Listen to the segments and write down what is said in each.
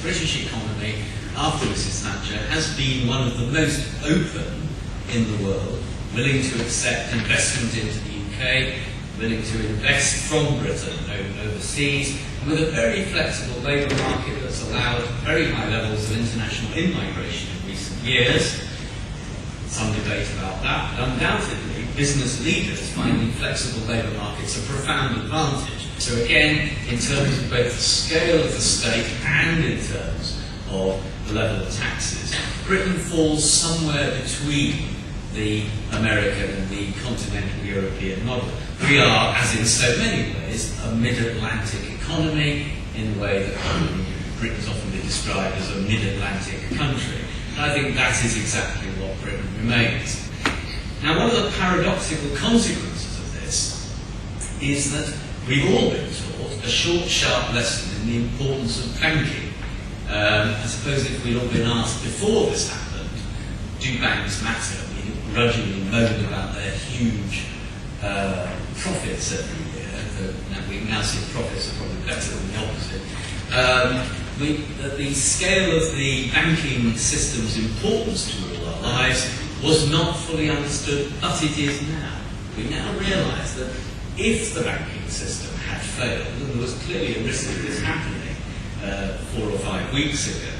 British economy, after Mrs. Thatcher, has been one of the most open in the world, willing to accept investment into the UK, willing to invest from Britain overseas, and with a very flexible labour market that's allowed very high levels of international immigration in recent years. Some debate about that, but undoubtedly business leaders finding flexible labour markets a profound advantage. So again, in terms of both the scale of the state and in terms of the level of taxes, Britain falls somewhere between the American and the continental European model. We are, as in so many ways, a mid-Atlantic economy in the way that Britain's often been described as a mid-Atlantic country. And I think that is exactly what Britain remains. Now, one of the paradoxical consequences of this is that we've all been taught a short, sharp lesson in the importance of banking. I suppose if we'd all been asked before this happened, do banks matter? We grudgingly moaned about their huge profits every year. We now see profits are probably better than the opposite. The scale of the banking system's importance to all our lives was not fully understood, but it is now. We now realise that if the banking system had failed, and there was clearly a risk of this happening 4 or 5 weeks ago,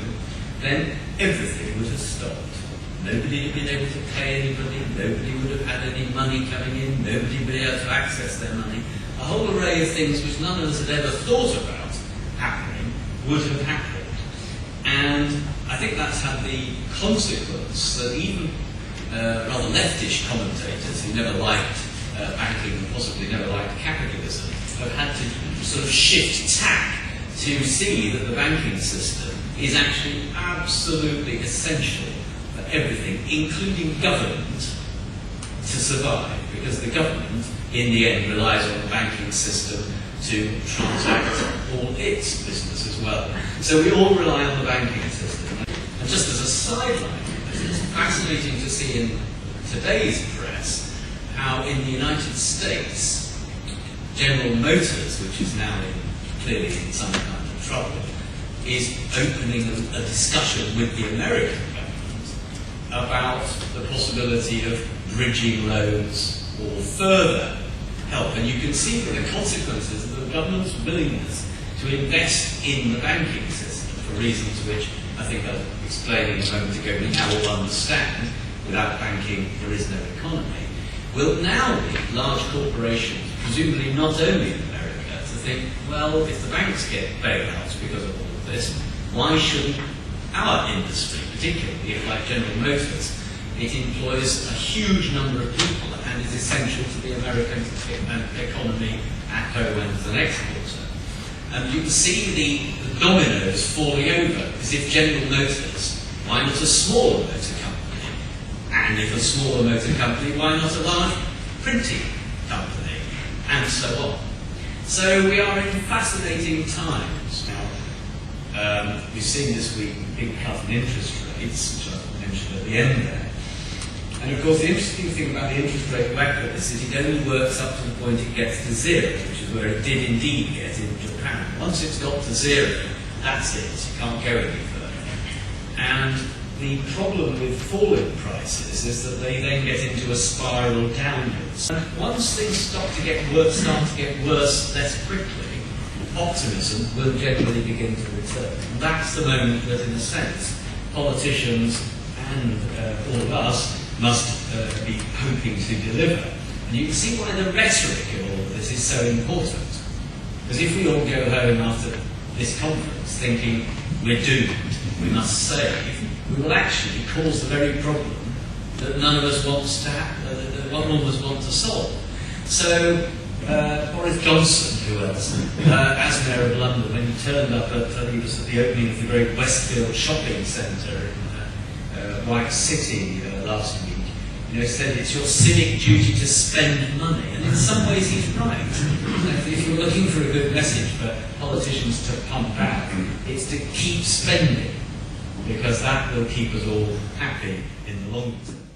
then everything would have stopped. Nobody had been able to pay anybody, nobody would have had any money coming in, nobody would be able to access their money. A whole array of things which none of us had ever thought about happening would have happened. And I think that's had the consequence that even rather leftish commentators who never liked banking and possibly never liked capitalism have had to sort of shift tack to see that the banking system is actually absolutely essential for everything, including government, to survive, because the government in the end relies on the banking system to transact all its business as well. So we all rely on the banking system. And just as a sideline, it's fascinating to see in today's press how in the United States, General Motors, which is now clearly in some kind of trouble, is opening a discussion with the American government about the possibility of bridging loans or further help. And you can see from the consequences of the government's willingness to invest in the banking system for reasons which I think I was explaining a moment ago we now all understand. Without banking, there is no economy. Will now be large corporations, presumably not only in America, to think, well, if the banks get bailouts because of all of this, why shouldn't our industry, particularly if, like General Motors, it employs a huge number of people and is essential to the American economy at home and as an exporter. And you can see the dominoes falling over, because if General Motors, why not a smaller motor company? And if a smaller motor company, why not a large printing company? And so on. So we are in fascinating times now. We've seen this week a big cut in interest rates, which I mentioned at the end there. And of course the interesting thing about the interest rate weapons is it only works up to the point it gets to zero, which is where it did indeed get in Japan. Once it's got to zero, that's it. You can't go any further. And the problem with falling prices is that they then get into a spiral downwards. And once things start to get worse less quickly, optimism will generally begin to return. And that's the moment that, in a sense, politicians and all of us must be hoping to deliver. And you can see why the rhetoric of all of this is so important. Because if we all go home after this conference thinking we're doomed, we must save, we will actually cause the very problem that none of us wants to that none of us want to solve. So Boris Johnson, who else, as Mayor of London, when he turned up at, I think it was at the opening of the great Westfield shopping centre in White City last week, said it's your civic duty to spend money. And in some ways he's right. If you're looking for a good message for politicians to pump out, it's to keep spending, because that will keep us all happy in the long term.